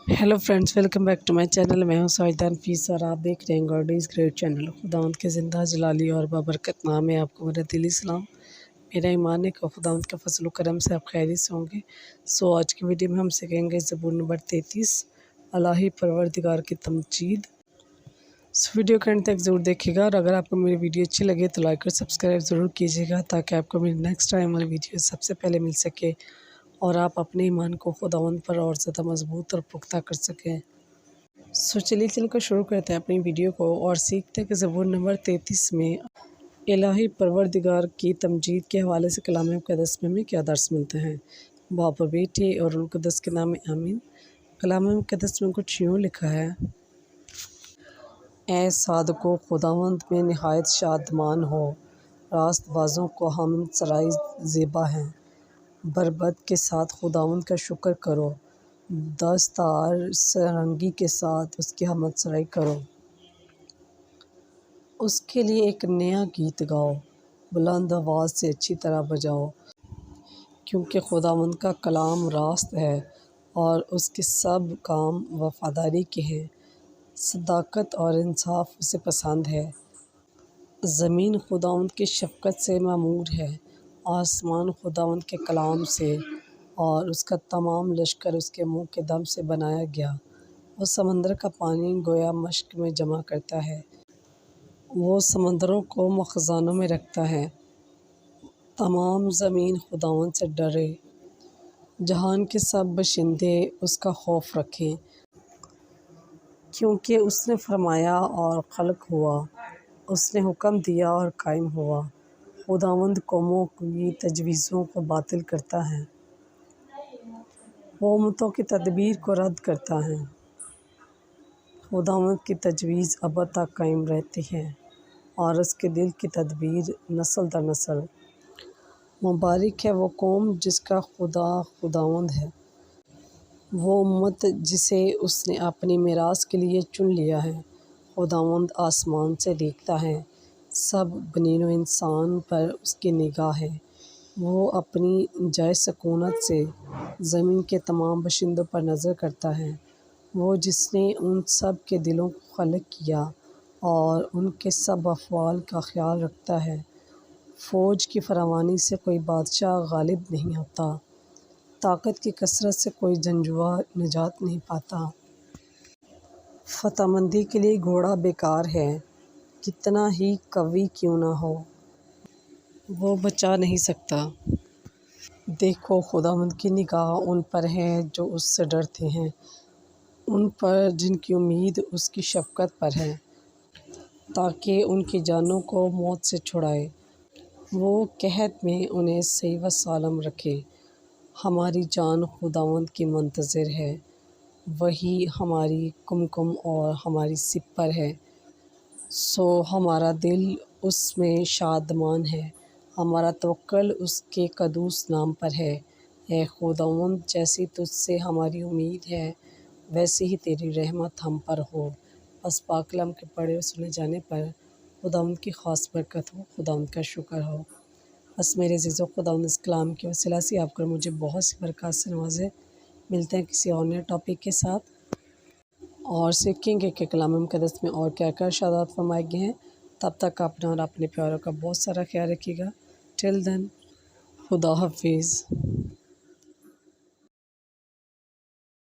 Hello friends, welcome back to my channel. मैं हूं साजिदा नफीस और आप देख रहे हैं गॉडीज़ ग्रेट चैनल। खुदावंद के ज़िंदा जलाली और बाबरकत नाम है आपको मेरा दिली सलाम। मेरा ईमान है कि खुदावंद के फजल करम से आप खैरियत से होंगे। आज की वीडियो में हम सीखेंगे ज़बूर नंबर 33 अल्लाही परवरदिगार की तमजीद। वीडियो के एंड तक ज़रूर देखिएगा और अगर आपको मेरी वीडियो अच्छी लगे तो लाइक और सब्सक्राइब ज़रूर कीजिएगा ताकि आपको मेरी नेक्स्ट टाइम वाली वीडियो सबसे पहले मिल सके और आप अपने ईमान को खुदावंद पर और ज़्यादा मजबूत और पुख्ता कर सकें। चलिए चलकर शुरू करते हैं अपनी वीडियो को और सीखते हैं कि ज़बूर नंबर 33 में इलाही परवरदिगार की तमजीद के हवाले से कलाम मुक़द्दस में हमें क्या दर्स मिलते हैं। बाप और बेटे और रूह कुद्दस के नाम में आमीन। कलाम मुक़द्दस में कुछ यूँ लिखा है, ए सादको खुदावंद में नहायत शादमान हो, रास्त बाज़ों को हमद सराई ज़ेबा हैं। बरबद के साथ खुदावंद का शुक्र करो, दस्तार सरंगी के साथ उसकी हमद सराई करो। उसके लिए एक नया गीत गाओ, बुलंद आवाज़ से अच्छी तरह बजाओ, क्योंकि खुदावंद का कलाम रास्त है और उसके सब काम वफ़ादारी के हैं। सदाकत और इंसाफ उसे पसंद है। ज़मीन खुदावंद की शफ़क़त से मामूर है, आसमान खुदावंद के कलाम से और उसका तमाम लश्कर उसके मुँह के दम से बनाया गया। वो समंदर का पानी गोया मश्क में जमा करता है, वो समंदरों को मख़ज़ानों में रखता है। तमाम ज़मीन खुदावंद से डरे, जहान के सब बशिंदे उसका खौफ रखें, क्योंकि उसने फरमाया और खल्क हुआ, उसने हुक्म दिया और कायम हुआ। खुदावंद कौमों की तजवीज़ों को बातिल करता है, वो उम्मतों की तदबीर को रद्द करता है। खुदावंद की तजवीज़ अबद तक कायम रहती है और उसके दिल की तदबीर नस्ल दर नस्ल। मुबारक है वो कौम जिसका खुदा खुदावंद है, वो उम्मत जिसे उसने अपनी मीरास के लिए चुन लिया है। खुदावंद आसमान से देखता है, सब बनीनो इंसान पर उसकी निगाह है। वो अपनी जाए सकूनत से ज़मीन के तमाम बशिंदों पर नज़र करता है। वो जिसने उन सब के दिलों को खलक किया और उनके सब अफ़वाल का ख्याल रखता है। फ़ौज की फरावानी से कोई बादशाह गालिब नहीं होता, ताकत की कसरत से कोई जंजुआ निजात नहीं पाता। फ़तहमंदी के लिए घोड़ा बेकार है, कितना ही कवी क्यों ना हो, वो बचा नहीं सकता। देखो खुदावंद की निगाह उन पर है जो उससे डरते हैं, उन पर जिनकी उम्मीद उसकी शफ़क़त पर है, ताकि उनकी जानों को मौत से छुड़ाए। वो कहत में उन्हें सही व सालम रखे। हमारी जान खुदावंद की मुंतज़िर है, वही हमारी कुमकुम और हमारी सिपर है। हमारा दिल उसमें शादमान है, हमारा तवक्कुल उसके कदूस नाम पर है। ए खुदावंद, जैसी तुझसे हमारी उम्मीद है वैसे ही तेरी रहमत हम पर हो। बस पाक कलाम के पढ़े और सुने जाने पर खुदावंद की ख़ास बरकत हो, खुदावंद का शुक्र हो। बस मेरे अज़ीज़ों, खुदावंद इस कलाम की वसीला से आपको मुझे बहुत सी बरकत से नवाज़े। मिलते हैं किसी और नए टॉपिक के साथ और सीखेंगे कि कलाम मुक़द्दस में और क्या क्या इरशादात फरमाए गए हैं। तब तक अपना और अपने प्यारों का बहुत सारा ख्याल रखिएगा। टिल देन, खुदा हाफिज़।